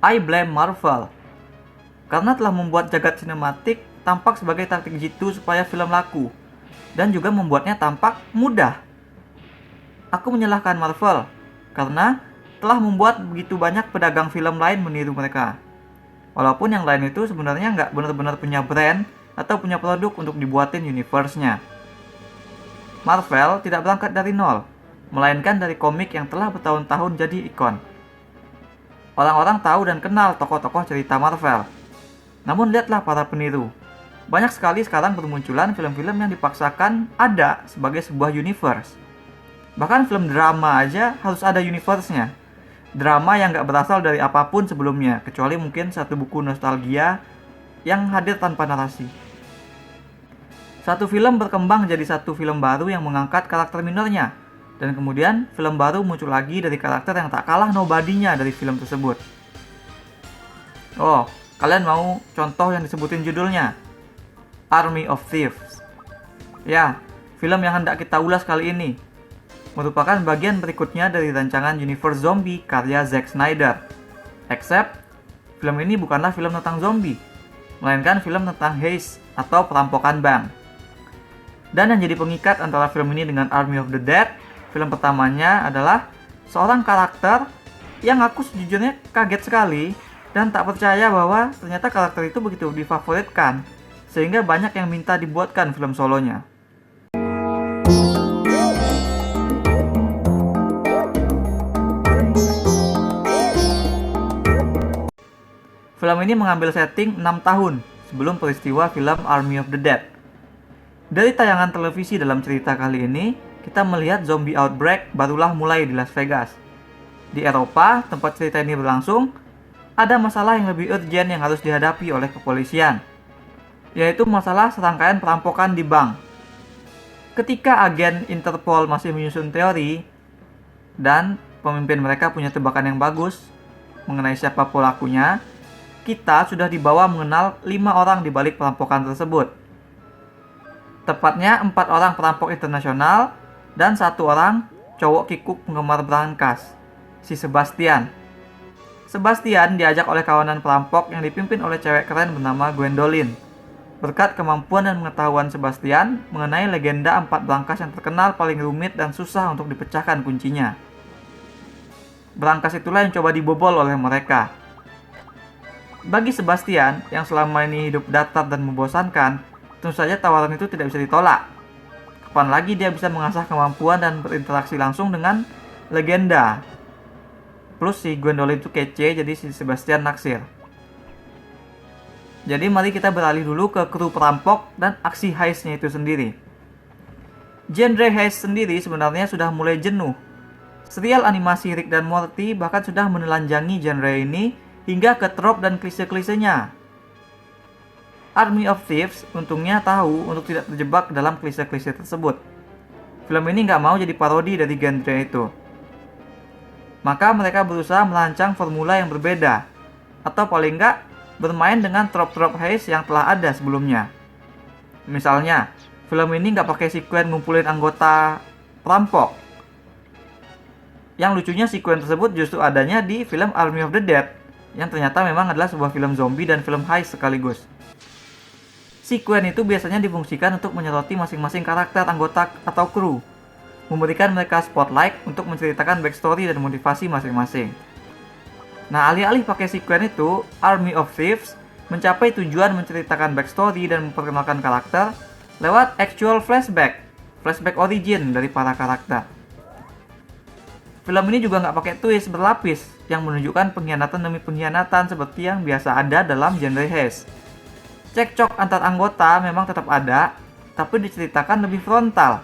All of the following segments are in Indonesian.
I blame Marvel, karena telah membuat jagat sinematik tampak sebagai taktik jitu supaya film laku, dan juga membuatnya tampak mudah. Aku menyalahkan Marvel, karena telah membuat begitu banyak pedagang film lain meniru mereka. Walaupun yang lain itu sebenarnya nggak benar-benar punya brand atau punya produk untuk dibuatin universe-nya. Marvel tidak berangkat dari nol, melainkan dari komik yang telah bertahun-tahun jadi ikon. Orang-orang tahu dan kenal tokoh-tokoh cerita Marvel. Namun lihatlah para peniru. Banyak sekali sekarang bermunculan film-film yang dipaksakan ada sebagai sebuah universe. Bahkan film drama aja harus ada universe-nya. Drama yang gak berasal dari apapun sebelumnya, kecuali mungkin satu buku nostalgia yang hadir tanpa narasi. Satu film berkembang jadi satu film baru yang mengangkat karakter minornya, dan kemudian film baru muncul lagi dari karakter yang tak kalah nobody-nya dari film tersebut. Oh, kalian mau contoh yang disebutin judulnya? Army of Thieves. Ya, film yang hendak kita ulas kali ini merupakan bagian berikutnya dari rancangan Universe Zombie karya Zack Snyder. Except, film ini bukanlah film tentang zombie, melainkan film tentang heist atau perampokan bank. Dan yang jadi pengikat antara film ini dengan Army of the Dead, film pertamanya adalah seorang karakter yang aku sejujurnya kaget sekali dan tak percaya bahwa ternyata karakter itu begitu difavoritkan, sehingga banyak yang minta dibuatkan film solonya. Film ini mengambil setting 6 tahun sebelum peristiwa film Army of the Dead. Dari tayangan televisi dalam cerita kali ini, kita melihat zombie outbreak barulah mulai di Las Vegas. Di Eropa, tempat cerita ini berlangsung, ada masalah yang lebih urgent yang harus dihadapi oleh kepolisian, yaitu masalah serangkaian perampokan di bank. Ketika agen Interpol masih menyusun teori, dan pemimpin mereka punya tebakan yang bagus mengenai siapa pelakunya, kita sudah dibawa mengenal 5 orang di balik perampokan tersebut. Tepatnya 4 orang perampok internasional dan 1 orang cowok kikuk penggemar brankas, si Sebastian. Sebastian diajak oleh kawanan perampok yang dipimpin oleh cewek keren bernama Gwendolyn. Berkat kemampuan dan pengetahuan Sebastian mengenai legenda 4 brankas yang terkenal paling rumit dan susah untuk dipecahkan kuncinya. Brankas itulah yang coba dibobol oleh mereka. Bagi Sebastian, yang selama ini hidup datar dan membosankan, tentu saja tawaran itu tidak bisa ditolak. Kapan lagi dia bisa mengasah kemampuan dan berinteraksi langsung dengan legenda? Plus si Gwendolyn itu kece, jadi si Sebastian naksir. Jadi mari kita beralih dulu ke kru perampok dan aksi heistnya itu sendiri. Genre heist sendiri sebenarnya sudah mulai jenuh. Serial animasi Rick dan Morty bahkan sudah menelanjangi genre ini hingga ke trope dan klise-klisenya. Army of Thieves untungnya tahu untuk tidak terjebak dalam klise-klise tersebut. Film ini nggak mau jadi parodi dari genre itu. Maka mereka berusaha merancang formula yang berbeda, atau paling nggak bermain dengan trope-trope heist yang telah ada sebelumnya. Misalnya, film ini nggak pakai sekuen ngumpulin anggota perampok. Yang lucunya sekuen tersebut justru adanya di film Army of the Dead, yang ternyata memang adalah sebuah film zombie dan film heist sekaligus. Sekuen itu biasanya difungsikan untuk menyoroti masing-masing karakter anggota atau kru, memberikan mereka spotlight untuk menceritakan backstory dan motivasi masing-masing. Nah, alih-alih pakai sekuen itu, Army of Thieves mencapai tujuan menceritakan backstory dan memperkenalkan karakter lewat actual flashback origin dari para karakter. Film ini juga nggak pakai twist berlapis yang menunjukkan pengkhianatan demi pengkhianatan seperti yang biasa ada dalam genre heist. Cekcok antar anggota memang tetap ada, tapi diceritakan lebih frontal.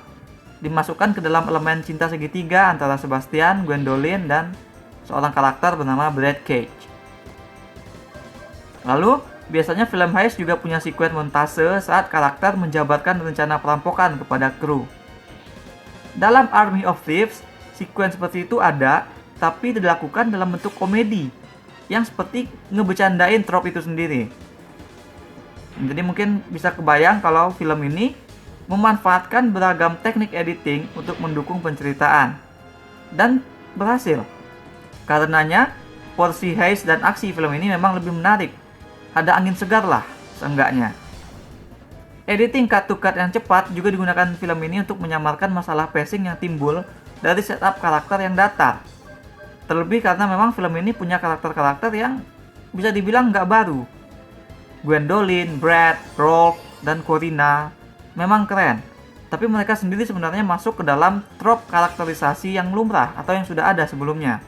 Dimasukkan ke dalam elemen cinta segitiga antara Sebastian, Gwendolyn, dan seorang karakter bernama Brad Cage. Lalu, biasanya film heist juga punya sekuen montase saat karakter menjabarkan rencana perampokan kepada kru. Dalam Army of Thieves, sekuen seperti itu ada, tapi dilakukan dalam bentuk komedi, yang seperti ngebecandain trope itu sendiri. Jadi mungkin bisa kebayang kalau film ini memanfaatkan beragam teknik editing untuk mendukung penceritaan. Dan berhasil. Karenanya, porsi heist dan aksi film ini memang lebih menarik. Ada angin segar lah, seenggaknya. Editing cut-to-cut yang cepat juga digunakan film ini untuk menyamarkan masalah pacing yang timbul dari setup karakter yang datar. Terlebih karena memang film ini punya karakter-karakter yang bisa dibilang nggak baru. Gwendolyn, Brad, Rolf, dan Corina memang keren. Tapi mereka sendiri sebenarnya masuk ke dalam trop karakterisasi yang lumrah atau yang sudah ada sebelumnya.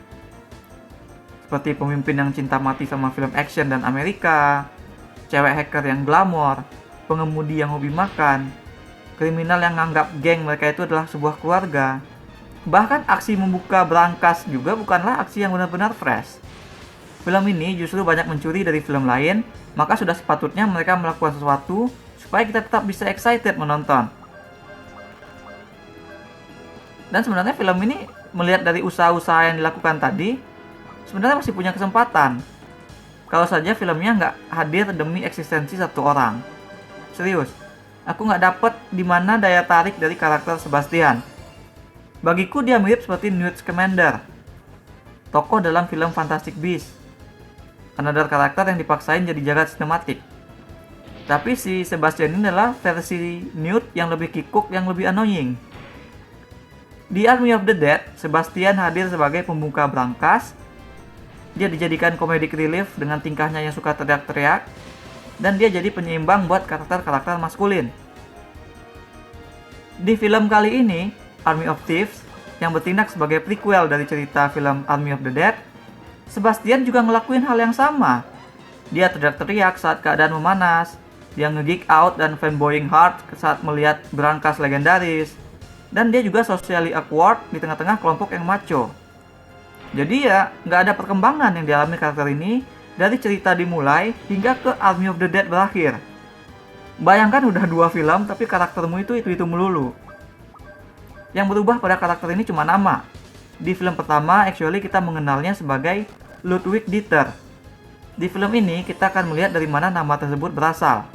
Seperti pemimpin yang cinta mati sama film action dan Amerika, cewek hacker yang glamor, pengemudi yang hobi makan, kriminal yang nganggap geng mereka itu adalah sebuah keluarga. Bahkan aksi membuka berangkas juga bukanlah aksi yang benar-benar fresh. Film ini justru banyak mencuri dari film lain, maka sudah sepatutnya mereka melakukan sesuatu supaya kita tetap bisa excited menonton. Dan sebenarnya film ini melihat dari usaha-usaha yang dilakukan tadi, sebenarnya masih punya kesempatan. Kalau saja filmnya nggak hadir demi eksistensi satu orang. Serius, aku nggak dapet di mana daya tarik dari karakter Sebastian. Bagiku dia mirip seperti Newt Scamander, tokoh dalam film Fantastic Beasts. Another karakter yang dipaksain jadi jagat sinematik. Tapi si Sebastian ini adalah versi Newt yang lebih kikuk, yang lebih annoying. Di Army of the Dead, Sebastian hadir sebagai pembuka berangkas. Dia dijadikan comedic relief dengan tingkahnya yang suka teriak-teriak, dan dia jadi penyeimbang buat karakter-karakter maskulin. Di film kali ini, Army of Thieves, yang bertindak sebagai prequel dari cerita film Army of the Dead, Sebastian juga ngelakuin hal yang sama. Dia teriak-teriak saat keadaan memanas, dia nge-geek out dan fanboying hard saat melihat berangkas legendaris, dan dia juga socially awkward di tengah-tengah kelompok yang macho. Jadi ya, nggak ada perkembangan yang dialami karakter ini dari cerita dimulai hingga ke Army of the Dead berakhir. Bayangkan udah 2 film tapi karaktermu itu melulu. Yang berubah pada karakter ini cuma nama. Di film pertama, actually kita mengenalnya sebagai Ludwig Dieter. Di film ini kita akan melihat dari mana nama tersebut berasal.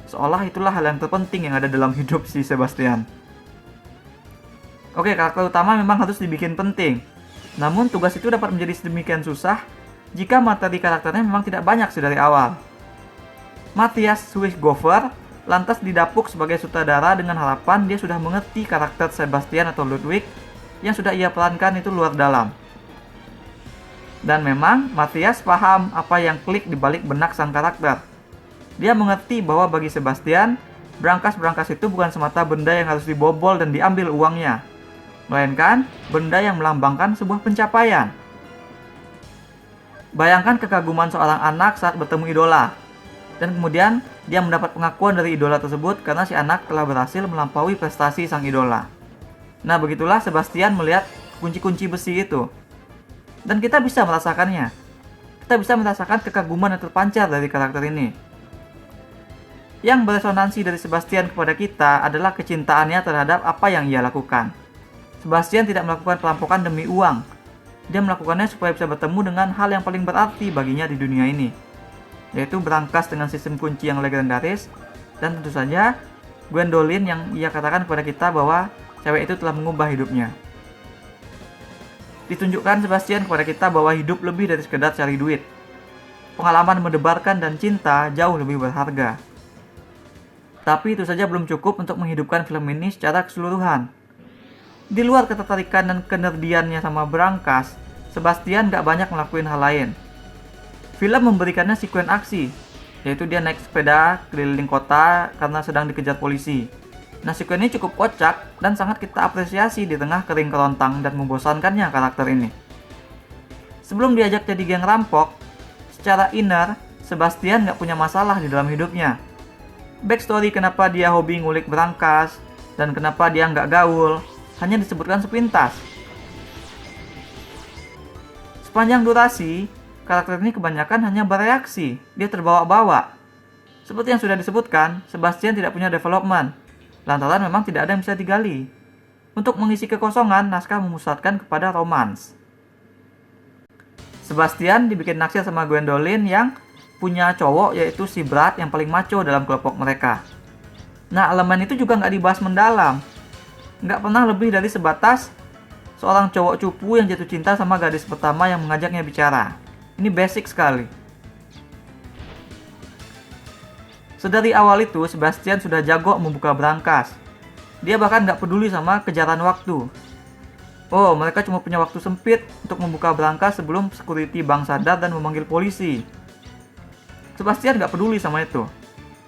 Seolah itulah hal yang terpenting yang ada dalam hidup si Sebastian. Oke, karakter utama memang harus dibikin penting. Namun tugas itu dapat menjadi sedemikian susah jika materi karakternya memang tidak banyak dari awal. Matthias Schweighöfer lantas didapuk sebagai sutradara dengan harapan dia sudah mengerti karakter Sebastian atau Ludwig yang sudah ia perankan itu luar dalam. Dan memang Matthias paham apa yang klik di balik benak sang karakter. Dia mengerti bahwa bagi Sebastian, berangkas-berangkas itu bukan semata benda yang harus dibobol dan diambil uangnya, melainkan benda yang melambangkan sebuah pencapaian. Bayangkan kekaguman seorang anak saat bertemu idola, dan kemudian dia mendapat pengakuan dari idola tersebut karena si anak telah berhasil melampaui prestasi sang idola. Nah, begitulah Sebastian melihat kunci-kunci besi itu. Dan kita bisa merasakannya. Kita bisa merasakan kekaguman yang terpancar dari karakter ini. Yang beresonansi dari Sebastian kepada kita adalah kecintaannya terhadap apa yang ia lakukan. Sebastian tidak melakukan perampokan demi uang. Dia melakukannya supaya bisa bertemu dengan hal yang paling berarti baginya di dunia ini, yaitu berangkas dengan sistem kunci yang legendaris, dan tentu saja Gwendolyn yang ia katakan kepada kita bahwa cewek itu telah mengubah hidupnya. Ditunjukkan Sebastian kepada kita bahwa hidup lebih dari sekedar cari duit. Pengalaman mendebarkan dan cinta jauh lebih berharga. Tapi itu saja belum cukup untuk menghidupkan film ini secara keseluruhan. Di luar ketertarikan dan kenerdiannya sama berangkas, Sebastian gak banyak ngelakuin hal lain. Film memberikannya sekuen aksi, yaitu dia naik sepeda keliling kota karena sedang dikejar polisi. Nah, sekuen ini cukup kocak dan sangat kita apresiasi di tengah kering kerontang dan membosankannya karakter ini. Sebelum diajak jadi geng rampok, secara inner, Sebastian gak punya masalah di dalam hidupnya. Backstory kenapa dia hobi ngulik berangkas, dan kenapa dia nggak gaul, hanya disebutkan sepintas. Sepanjang durasi, karakter ini kebanyakan hanya bereaksi, dia terbawa-bawa. Seperti yang sudah disebutkan, Sebastian tidak punya development, lantaran memang tidak ada yang bisa digali. Untuk mengisi kekosongan, naskah memusatkan kepada romans. Sebastian dibikin naksir sama Gwendolyn yang punya cowok, yaitu si Brad yang paling macho dalam kelompok mereka. Nah, elemen itu juga nggak dibahas mendalam. Nggak pernah lebih dari sebatas seorang cowok cupu yang jatuh cinta sama gadis pertama yang mengajaknya bicara. Ini basic sekali. Sedari awal itu, Sebastian sudah jago membuka brankas. Dia bahkan nggak peduli sama kejaran waktu. Oh, mereka cuma punya waktu sempit untuk membuka brankas sebelum security bank sadar dan memanggil polisi. Sebastian nggak peduli sama itu.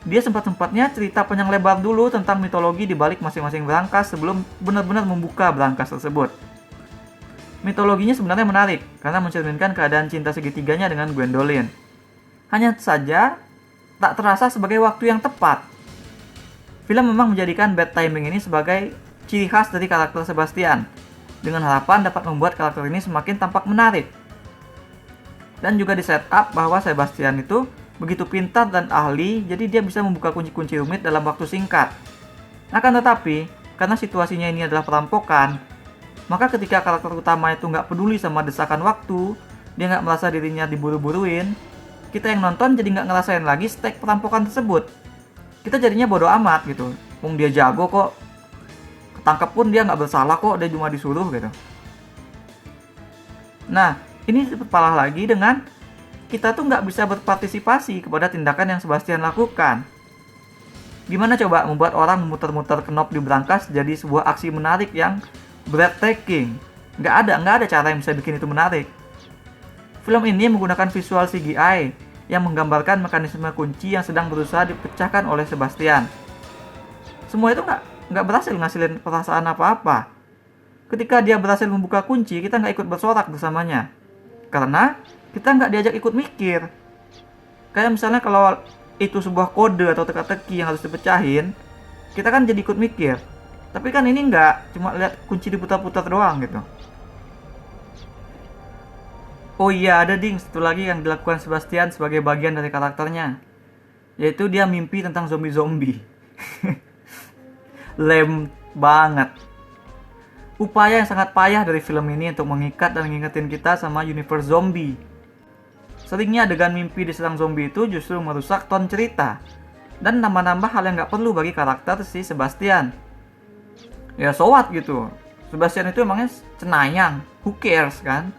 Dia sempat-sempatnya cerita panjang lebar dulu tentang mitologi di balik masing-masing brankas sebelum benar-benar membuka brankas tersebut. Mitologinya sebenarnya menarik karena mencerminkan keadaan cinta segitiganya dengan Gwendolyn. Hanya saja tak terasa sebagai waktu yang tepat. Film memang menjadikan bad timing ini sebagai ciri khas dari karakter Sebastian, dengan harapan dapat membuat karakter ini semakin tampak menarik. Dan juga di setup bahwa Sebastian itu begitu pintar dan ahli, jadi dia bisa membuka kunci-kunci rumit dalam waktu singkat. Akan tetapi, karena situasinya ini adalah perampokan, maka ketika karakter utama itu nggak peduli sama desakan waktu, dia nggak merasa dirinya diburu-buruin, kita yang nonton jadi nggak ngerasain lagi stake perampokan tersebut. Kita jadinya bodoh amat gitu. Wong dia jago kok, ketangkep pun dia nggak bersalah kok, dia cuma disuruh gitu. Nah, ini parah lagi dengan kita tuh nggak bisa berpartisipasi kepada tindakan yang Sebastian lakukan. Gimana coba membuat orang memutar-mutar knop di brankas jadi sebuah aksi menarik yang breathtaking? Nggak ada cara yang bisa bikin itu menarik. Film ini menggunakan visual CGI yang menggambarkan mekanisme kunci yang sedang berusaha dipecahkan oleh Sebastian. Semua itu nggak berhasil ngasilin perasaan apa-apa. Ketika dia berhasil membuka kunci, kita nggak ikut bersorak bersamanya. Karena kita nggak diajak ikut mikir. Kayak misalnya kalau itu sebuah kode atau teka-teki yang harus dipecahin, kita kan jadi ikut mikir. Tapi kan ini nggak, cuma lihat kunci diputar-putar doang gitu. Oh iya, ada satu lagi yang dilakukan Sebastian sebagai bagian dari karakternya, yaitu dia mimpi tentang zombie-zombie. Lame banget. Upaya yang sangat payah dari film ini untuk mengikat dan ngingetin kita sama universe zombie. Seringnya adegan mimpi diserang zombie itu justru merusak ton cerita dan nambah-nambah hal yang nggak perlu bagi karakter si Sebastian. Ya so what gitu. Sebastian itu emangnya cenayang, who cares kan?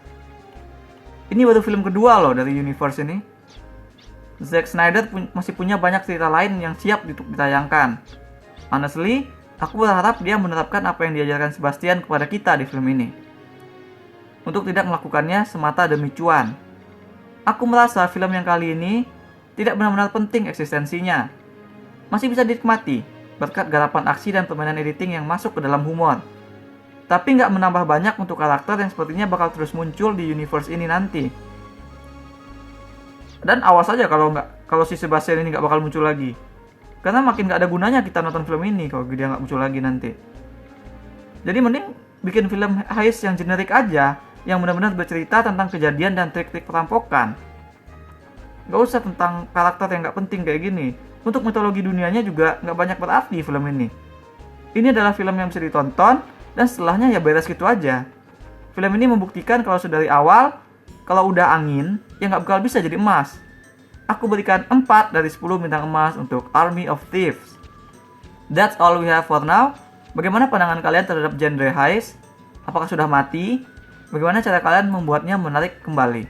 Ini baru film kedua loh dari universe ini. Zack Snyder masih punya banyak cerita lain yang siap untuk ditayangkan. Honestly, aku berharap dia menerapkan apa yang diajarkan Sebastian kepada kita di film ini, untuk tidak melakukannya semata demi cuan. Aku merasa film yang kali ini tidak benar-benar penting eksistensinya. Masih bisa dinikmati berkat garapan aksi dan permainan editing yang masuk ke dalam humor. Tapi nggak menambah banyak untuk karakter yang sepertinya bakal terus muncul di universe ini nanti. Dan awas aja kalau si Sebastian ini nggak bakal muncul lagi. Karena makin nggak ada gunanya kita nonton film ini kalau dia nggak muncul lagi nanti. Jadi mending bikin film heist yang generik aja, yang benar-benar bercerita tentang kejadian dan trik-trik perampokan. Gak usah tentang karakter yang gak penting kayak gini. Untuk mitologi dunianya juga gak banyak berarti film ini. Ini adalah film yang bisa ditonton, dan setelahnya ya beres gitu aja. Film ini membuktikan kalau sudah dari awal, kalau udah angin, ya gak bakal bisa jadi emas. Aku berikan 4 dari 10 bintang emas untuk Army of Thieves. That's all we have for now. Bagaimana pandangan kalian terhadap genre heist? Apakah sudah mati? Bagaimana cara kalian membuatnya menarik kembali?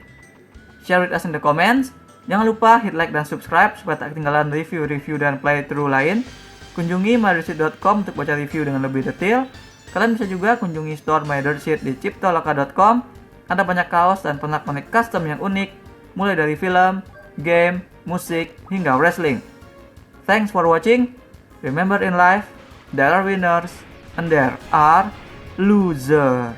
Share with us in the comments. Jangan lupa hit like dan subscribe supaya tak ketinggalan review-review dan playthrough lain. Kunjungi mydirsheet.com untuk baca review dengan lebih detail. Kalian bisa juga kunjungi store mydirsheet di ciptoloka.com. Ada banyak kaos dan pernak-pernik custom yang unik, mulai dari film, game, musik, hingga wrestling. Thanks for watching. Remember in life, there are winners and there are losers.